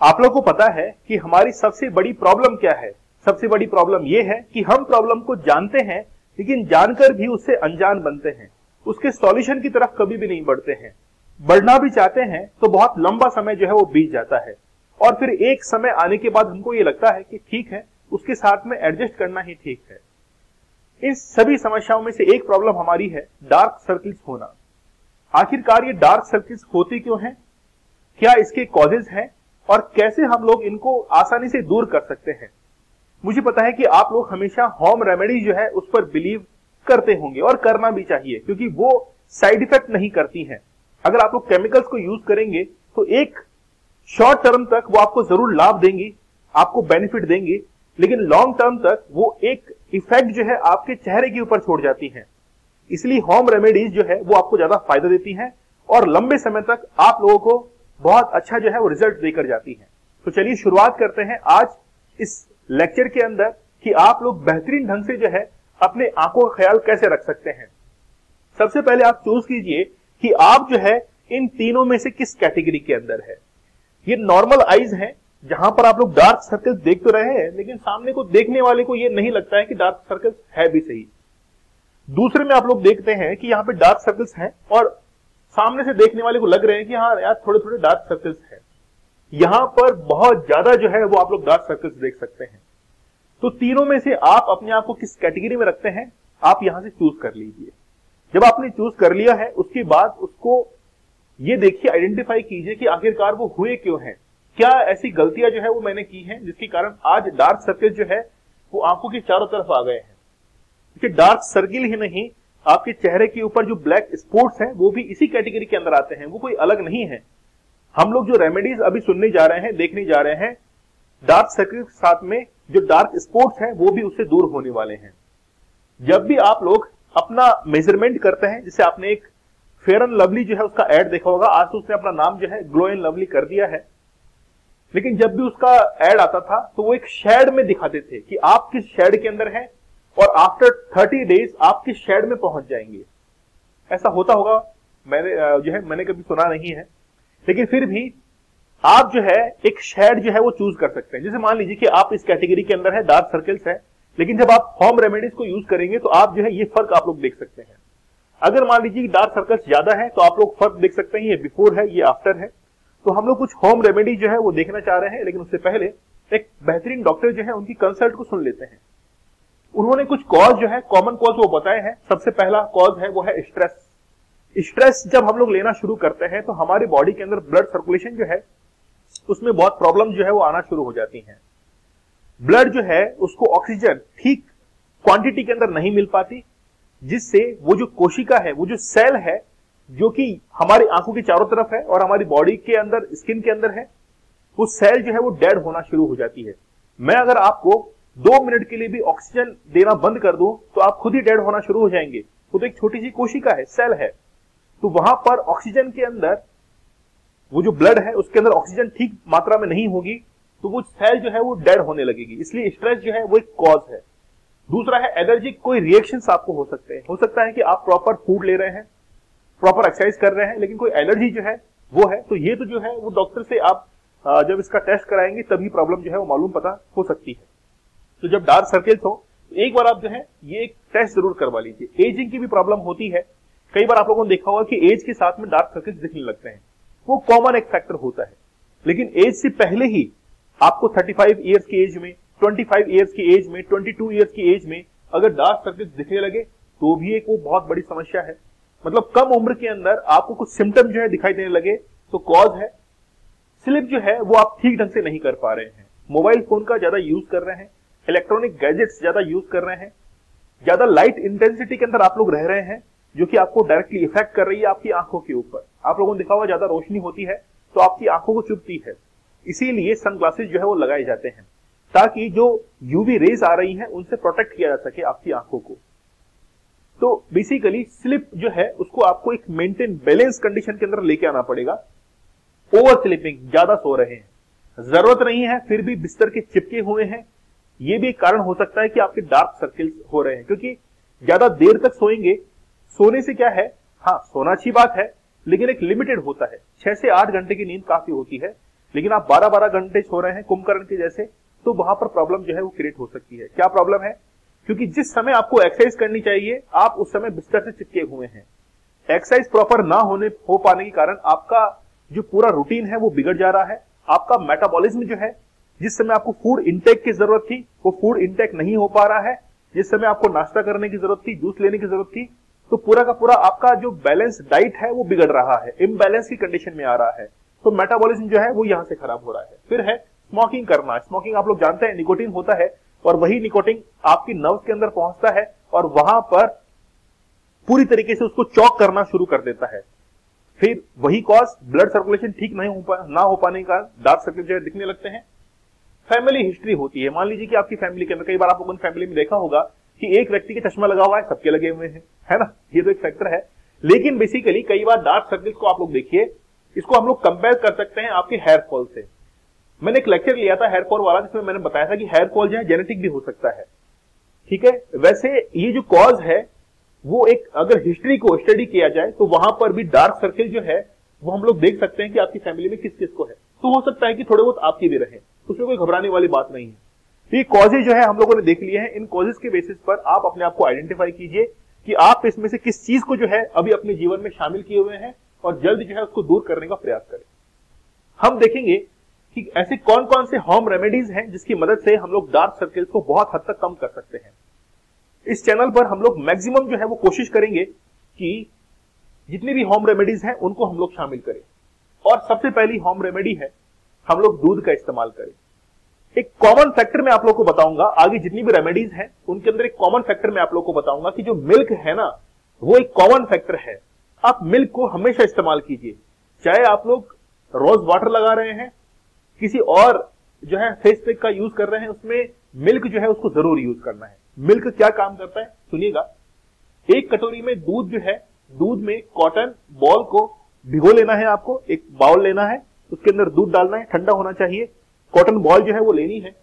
आप लोगों को पता है कि हमारी सबसे बड़ी प्रॉब्लम क्या है? सबसे बड़ी प्रॉब्लम यह है कि हम प्रॉब्लम को जानते हैं लेकिन जानकर भी उससे अनजान बनते हैं, उसके सॉल्यूशन की तरफ कभी भी नहीं बढ़ते हैं। बढ़ना भी चाहते हैं तो बहुत लंबा समय जो है वो बीत जाता है और फिर एक समय आने के बाद हमको ये लगता है कि ठीक है, उसके साथ में एडजस्ट करना ही ठीक है। इन सभी समस्याओं में से एक प्रॉब्लम हमारी है डार्क सर्कल्स होना। आखिरकार ये डार्क सर्कल्स होते क्यों हैं? क्या इसके कॉजेज हैं और कैसे हम लोग इनको आसानी से दूर कर सकते हैं? मुझे पता है कि आप लोग हमेशा होम रेमेडी जो है उस पर बिलीव करते होंगे और करना भी चाहिए, क्योंकि वो साइड इफेक्ट नहीं करती हैं। अगर आप लोग केमिकल्स को यूज करेंगे तो एक शॉर्ट टर्म तक वो आपको जरूर लाभ देंगी, आपको बेनिफिट देंगी, लेकिन लॉन्ग टर्म तक वो एक इफेक्ट जो है आपके चेहरे के ऊपर छोड़ जाती हैं। इसलिए होम रेमेडीज जो है वो आपको ज्यादा फायदा देती हैं और लंबे समय तक आप लोगों को बहुत अच्छा जो है वो रिजल्ट देकर जाती हैं। तो चलिए शुरुआत करते हैं आज इस लेक्चर के अंदर कि आप लोग बेहतरीन ढंग से जो है अपने आंखों का ख्याल कैसे रख सकते हैं। सबसे पहले आप चूज कीजिए कि आप जो है इन तीनों में से किस कैटेगरी के अंदर है। ये नॉर्मल आईज हैं जहां पर आप लोग डार्क सर्कल्स देख तो रहे हैं, लेकिन सामने को देखने वाले को ये नहीं लगता है कि डार्क सर्कल्स है भी सही। दूसरे में आप लोग देखते हैं कि यहाँ पे डार्क सर्कल्स हैं और सामने से देखने वाले को लग रहे हैं कि हाँ यार थोड़े थोड़े डार्क सर्कल्स है। यहां पर बहुत ज्यादा जो है वो आप लोग डार्क सर्कल्स देख सकते हैं। तो तीनों में से आप अपने आप को किस कैटेगरी में रखते हैं, आप यहां से चूज कर लीजिए। जब आपने चूज कर लिया है उसके बाद उसको ये देखिए, आइडेंटिफाई कीजिए कि आखिरकार वो हुए क्यों हैं। क्या ऐसी गलतियां जो है वो मैंने की हैं जिसके कारण आज डार्क सर्कल जो है वो आंखों के चारों तरफ आ गए हैं। क्योंकि डार्क सर्किल ही नहीं, आपके चेहरे के ऊपर जो ब्लैक स्पॉट्स हैं वो भी इसी कैटेगरी के अंदर आते हैं, वो कोई अलग नहीं है। हम लोग जो रेमेडीज अभी सुनने जा रहे हैं, देखने जा रहे हैं, डार्क सर्कल के साथ में जो डार्क स्पॉट्स हैं वो भी उससे दूर होने वाले हैं। जब भी आप लोग अपना मेजरमेंट करते हैं, जैसे आपने एक फेयर एंड लवली जो है उसका एड देखा होगा, आज तो उसने अपना नाम जो है ग्लो एंड लवली कर दिया है, लेकिन जब भी उसका एड आता था तो वो एक शेड में दिखाते थे कि आप किस शेड के अंदर हैं और आफ्टर 30 डेज आप किस शेड में पहुंच जाएंगे। ऐसा होता होगा, मैंने कभी सुना नहीं है, लेकिन फिर भी आप जो है एक शेड जो है वो चूज कर सकते हैं। जैसे मान लीजिए कि आप इस कैटेगरी के अंदर है, डार्क सर्कल्स है, लेकिन जब आप होम रेमेडीज को यूज करेंगे तो आप जो है ये फर्क आप लोग देख सकते हैं। अगर मान लीजिए कि डार्क सर्कल्स ज्यादा है तो आप लोग फर्क देख सकते हैं, ये बिफोर है, ये आफ्टर है। तो हम लोग कुछ होम रेमेडी जो है वो देखना चाह रहे हैं, लेकिन उससे पहले एक बेहतरीन डॉक्टर जो है उनकी कंसल्ट को सुन लेते हैं। उन्होंने कुछ कॉज जो है, कॉमन कॉज वो बताए हैं। सबसे पहला कॉज है वो है स्ट्रेस। स्ट्रेस जब हम लोग लेना शुरू करते हैं तो हमारे बॉडी के अंदर ब्लड सर्कुलेशन जो है उसमें बहुत प्रॉब्लम जो है वो आना शुरू हो जाती हैं। ब्लड जो है उसको ऑक्सीजन ठीक क्वांटिटी के अंदर नहीं मिल पाती, जिससे वो जो कोशिका है, वो जो सेल है जो कि हमारी आंखों की चारों तरफ है और हमारी बॉडी के अंदर, स्किन के अंदर है, वो सेल जो है वो डेड होना शुरू हो जाती है। मैं अगर आपको 2 मिनट के लिए भी ऑक्सीजन देना बंद कर दूं तो आप खुद ही डेड होना शुरू हो जाएंगे। वो तो एक छोटी सी कोशिका है, सेल है। तो वहां पर ऑक्सीजन के अंदर, वो जो ब्लड है उसके अंदर ऑक्सीजन ठीक मात्रा में नहीं होगी तो वो सेल जो है वो डेड होने लगेगी। इसलिए स्ट्रेस जो है वो एक कॉज है। दूसरा है एलर्जिक कोई रिएक्शंस आपको हो सकते हैं। हो सकता है कि आप प्रॉपर फूड ले रहे हैं, प्रॉपर एक्सरसाइज कर रहे हैं, लेकिन कोई एलर्जी जो है वो है। तो ये तो जो है वो डॉक्टर से आप जब इसका टेस्ट कराएंगे तभी प्रॉब्लम जो है वो मालूम पता हो सकती है। तो जब डार्क सर्कल्स हो तो एक बार आप जो है ये एक टेस्ट जरूर करवा लीजिए। एजिंग की भी प्रॉब्लम होती है। कई बार आप लोगों ने देखा होगा कि एज के साथ में डार्क सर्कल्स दिखने लगते हैं, वो कॉमन एक फैक्टर होता है। लेकिन एज से पहले ही आपको 35 ईयर्स की एज में, 25 ईयर्स की एज में, 22 ईयर्स की एज में अगर डार्क सर्कल्स दिखने लगे तो भी एक वो बहुत बड़ी समस्या है। मतलब कम उम्र के अंदर आपको कुछ सिम्टम जो है दिखाई देने लगे तो कॉज है स्लिप जो है वो आप ठीक ढंग से नहीं कर पा रहे हैं, मोबाइल फोन का ज्यादा यूज कर रहे हैं, इलेक्ट्रॉनिक गैजेट्स ज्यादा यूज कर रहे हैं, ज्यादा लाइट इंटेंसिटी के अंदर आप लोग रह रहे हैं जो कि आपको डायरेक्टली इफेक्ट कर रही है आपकी आंखों के ऊपर। आप लोगों ने देखा होगा ज्यादा रोशनी होती है तो आपकी आंखों को चुभती है, इसीलिए सनग्लासेस जो है वो लगाए जाते हैं ताकि जो यूवी रेज आ रही हैं उनसे प्रोटेक्ट किया जा सके आपकी आंखों को। तो बेसिकली स्लिप जो है उसको आपको एक मेंटेन बैलेंस कंडीशन के अंदर लेके आना पड़ेगा। ओवर स्लीपिंग, ज्यादा सो रहे हैं, जरूरत नहीं है फिर भी बिस्तर के चिपके हुए हैं, ये भी एक कारण हो सकता है कि आपके डार्क सर्कल्स हो रहे हैं। क्योंकि ज्यादा देर तक सोएंगे, सोने से क्या है, हाँ सोना अच्छी बात है लेकिन एक लिमिटेड होता है। 6 से 8 घंटे की नींद काफी होती है, लेकिन आप 12-12 घंटे सो रहे हैं कुंभकर्ण के जैसे, तो वहां पर प्रॉब्लम जो है वो क्रिएट हो सकती है। क्या प्रॉब्लम है? क्योंकि जिस समय आपको एक्सरसाइज करनी चाहिए आप उस समय बिस्तर से चिपके हुए हैं। एक्सरसाइज प्रॉपर ना हो पाने के कारण आपका जो पूरा रूटीन है वो बिगड़ जा रहा है। आपका मेटाबॉलिज्म जो है, जिस समय आपको फूड इंटेक की जरूरत थी वो फूड इंटेक नहीं हो पा रहा है। जिस समय आपको नाश्ता करने की जरूरत थी, जूस लेने की जरूरत थी, तो पूरा का पूरा आपका जो बैलेंस डाइट है वो बिगड़ रहा है, इम्बैलेंस की कंडीशन में आ रहा है। तो मेटाबॉलिज्म जो है वो यहां से खराब हो रहा है। फिर है स्मोकिंग करना। स्मोकिंग आप लोग जानते हैं निकोटीन होता है, और वही निकोटीन आपकी नर्व्स के अंदर पहुंचता है और वहां पर पूरी तरीके से उसको चॉक करना शुरू कर देता है। फिर वही कॉज ब्लड सर्कुलेशन ठीक ना हो पाने का डार्क सर्कल जो है दिखने लगते हैं। फैमिली हिस्ट्री होती है। मान लीजिए कि आपकी फैमिली के अंदर, कई बार आप लोगों ने फैमिली में देखा होगा कि एक व्यक्ति के चश्मा लगा हुआ है, सबके लगे हुए हैं, है ना, ये तो एक फैक्टर है। लेकिन बेसिकली कई बार डार्क सर्कल्स को आप लोग देखिए, इसको हम लोग कंपेयर कर सकते हैं आपके हेयर फॉल से। मैंने एक लेक्चर लिया था हेयर फॉल वाला, जिसमें मैंने बताया था कि हेयर फॉल जो है जेनेटिक भी हो सकता है, ठीक है। वैसे ये जो कॉज है वो एक, अगर हिस्ट्री को स्टडी किया जाए तो वहां पर भी डार्क सर्कल जो है वो हम लोग देख सकते हैं कि आपकी फैमिली में किस किस को है। तो हो सकता है कि थोड़े बहुत आपकी भी रहे, उसमें कोई घबराने वाली बात नहीं है। ये कॉजेज जो है हम लोगों ने देख लिए हैं। इन कॉजेज के बेसिस पर आप अपने आप को आइडेंटिफाई कीजिए कि आप इसमें से किस चीज को जो है अभी अपने जीवन में शामिल किए हुए हैं और जल्द जो है उसको दूर करने का प्रयास करें। हम देखेंगे कि ऐसे कौन कौन से होम रेमेडीज हैं जिसकी मदद से हम लोग डार्क सर्कल्स को बहुत हद तक कम कर सकते हैं। इस चैनल पर हम लोग मैक्सिमम जो है वो कोशिश करेंगे कि जितनी भी होम रेमेडीज हैं उनको हम लोग शामिल करें। और सबसे पहली होम रेमेडी है हम लोग दूध का इस्तेमाल करें। एक कॉमन फैक्टर मैं आप लोगों को बताऊंगा, आगे जितनी भी रेमेडीज हैं उनके अंदर एक कॉमन फैक्टर मैं आप लोगों को बताऊंगा कि जो मिल्क है ना, वो एक कॉमन फैक्टर है। आप मिल्क को हमेशा इस्तेमाल कीजिए, चाहे आप लोग रोज वाटर लगा रहे हैं, किसी और जो है फेस पैक का यूज कर रहे हैं, उसमें मिल्क जो है उसको जरूर यूज करना है। मिल्क क्या काम करता है सुनिएगा। एक कटोरी में दूध जो है, दूध में कॉटन बॉल को भिगो लेना है। आपको एक बाउल लेना है, उसके अंदर दूध डालना है, ठंडा होना चाहिए। कॉटन बॉल जो है वो लेनी है।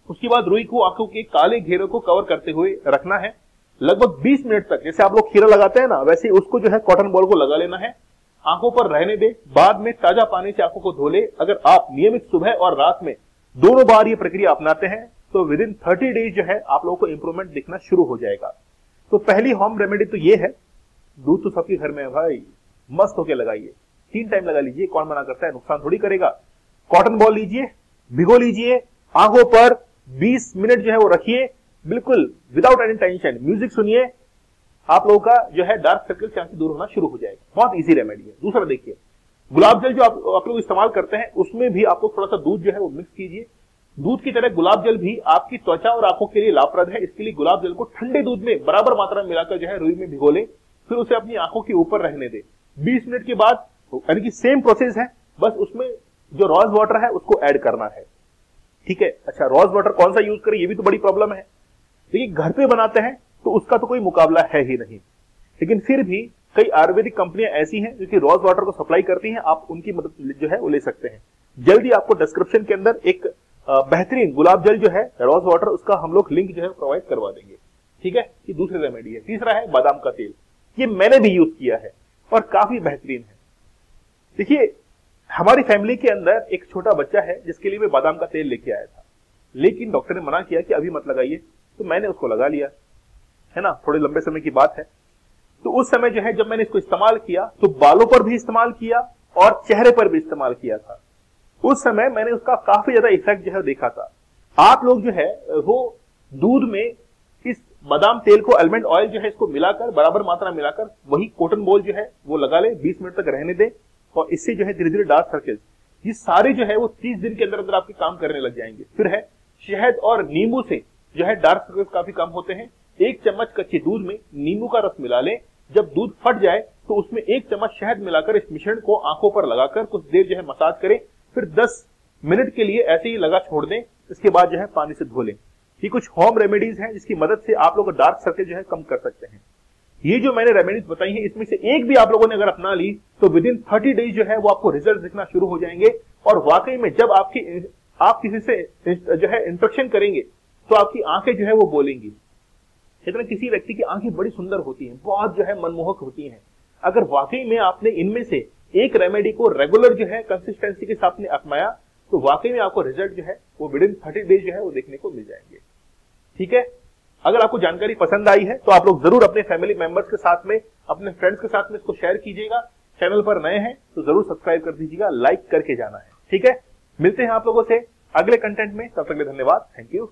उसके बाद रुई को आंखों के काले घेरे को कवर करते हुए रखना है लगभग 20 मिनट तक। जैसे आप लोग खीरा लगाते हैं ना, वैसे उसको जो है कॉटन बॉल को लगा लेना है, आंखों पर रहने दे। बाद में ताजा पानी से आंखों को धो ले। अगर आप नियमित सुबह और रात में दोनों बार ये प्रक्रिया अपनाते हैं तो विद इन 30 डेज जो है आप लोगों को इंप्रूवमेंट दिखना शुरू हो जाएगा। तो पहली होम रेमेडी तो ये है। दूध तो सबके घर में है भाई, मस्त होके लगाइए, 3 टाइम लगा लीजिए, कौन मना करता है, नुकसान थोड़ी करेगा। कॉटन बॉल लीजिए, भिगो लीजिए, आंखों पर 20 मिनट जो है वो रखिए, बिल्कुल विदाउट एनी टेंशन। म्यूजिक सुनिए, आप लोगों का जो है डार्क सर्कल से दूर होना शुरू हो जाएगा। बहुत इजी रेमेडी है। दूसरा देखिए, गुलाब जल जो आप लोग इस्तेमाल करते हैं उसमें भी आप लोग थोड़ा सा दूध जो है वो मिक्स कीजिए। दूध की तरह गुलाब जल भी आपकी त्वचा और आंखों के लिए लाभप्रद है। इसके लिए गुलाब जल को ठंडे दूध में बराबर मात्रा में मिलाकर जो है रुई में भिगो ले, फिर उसे अपनी आंखों के ऊपर रहने दे। 20 मिनट के बाद, यानी कि सेम प्रोसेस है, बस उसमें जो रोज वाटर है उसको ऐड करना है, ठीक है। अच्छा, रोज वाटर कौन सा यूज करें, ये भी तो बड़ी प्रॉब्लम है। देखिए, घर पे बनाते हैं तो उसका तो कोई मुकाबला है ही नहीं, लेकिन फिर भी कई आयुर्वेदिक कंपनियां ऐसी हैं जो कि रोज वाटर को सप्लाई करती हैं। आप उनकी मदद जो है वो ले सकते हैं। जल्दी आपको डिस्क्रिप्शन के अंदर एक बेहतरीन गुलाब जल जो है रोज वाटर, उसका हम लोग लिंक जो है प्रोवाइड करवा देंगे, ठीक है। ये दूसरी रेमेडी है। तीसरा है बादाम का तेल। ये मैंने भी यूज किया है और काफी बेहतरीन है। देखिए, हमारी फैमिली के अंदर एक छोटा बच्चा है जिसके लिए मैं बादाम का तेल लेके आया था, लेकिन डॉक्टर ने मना किया कि अभी मत लगाइए, तो मैंने उसको लगा लिया, है ना। थोड़े लंबे समय की बात है। तो उस समय जो है जब मैंने इसको इस्तेमाल किया तो बालों पर भी इस्तेमाल किया और चेहरे पर भी इस्तेमाल किया था। उस समय मैंने उसका काफी ज्यादा इफेक्ट जो है देखा था। आप लोग जो है वो दूध में इस बादाम तेल को, आलमंड ऑयल जो है इसको मिलाकर, बराबर मात्रा मिलाकर वही कॉटन बॉल जो है वो लगा ले, 20 मिनट तक रहने दे, और इससे जो है धीरे धीरे डार्क सर्कल्स ये सारे जो है वो 30 दिन के अंदर अंदर आपके काम करने लग जाएंगे। फिर है शहद और नींबू से जो है डार्क सर्कल्स काफी कम होते हैं। 1 चम्मच कच्चे दूध में नींबू का रस मिला लें। जब दूध फट जाए तो उसमें 1 चम्मच शहद मिलाकर इस मिश्रण को आंखों पर लगाकर कुछ देर जो है मसाज करें, फिर 10 मिनट के लिए ऐसे ही लगा छोड़ दें। इसके बाद जो है पानी से धो लें। ये कुछ होम रेमेडीज हैं जिसकी मदद से आप लोग डार्क सर्कल जो है कम कर सकते हैं। ये जो मैंने रेमेडीज बताई हैं इसमें से एक भी आप लोगों ने अगर अपना ली तो विद इन 30 डेज जो है वो आपको रिजल्ट दिखना शुरू हो जाएंगे। और वाकई में जब आप किसी से जो है इंटरेक्शन करेंगे तो आपकी आंखें जो है वो बोलेंगी। इतना किसी व्यक्ति की आंखें बड़ी सुंदर होती हैं, बहुत जो है मनमोहक होती हैं। अगर वाकई में आपने इनमें से एक रेमेडी को रेगुलर जो है कंसिस्टेंसी के साथ में अपनाया तो वाकई में आपको रिजल्ट जो है वो विद इन 30 डेज जो है वो देखने को मिल जाएंगे। ठीक है, अगर आपको जानकारी पसंद आई है तो आप लोग जरूर अपने फैमिली मेंबर्स के साथ में, अपने फ्रेंड्स के साथ में इसको शेयर कीजिएगा। चैनल पर नए हैं तो जरूर सब्सक्राइब कर दीजिएगा, लाइक करके जाना है। ठीक है, मिलते हैं आप लोगों से अगले कंटेंट में, तब तक के लिए धन्यवाद। Thank you.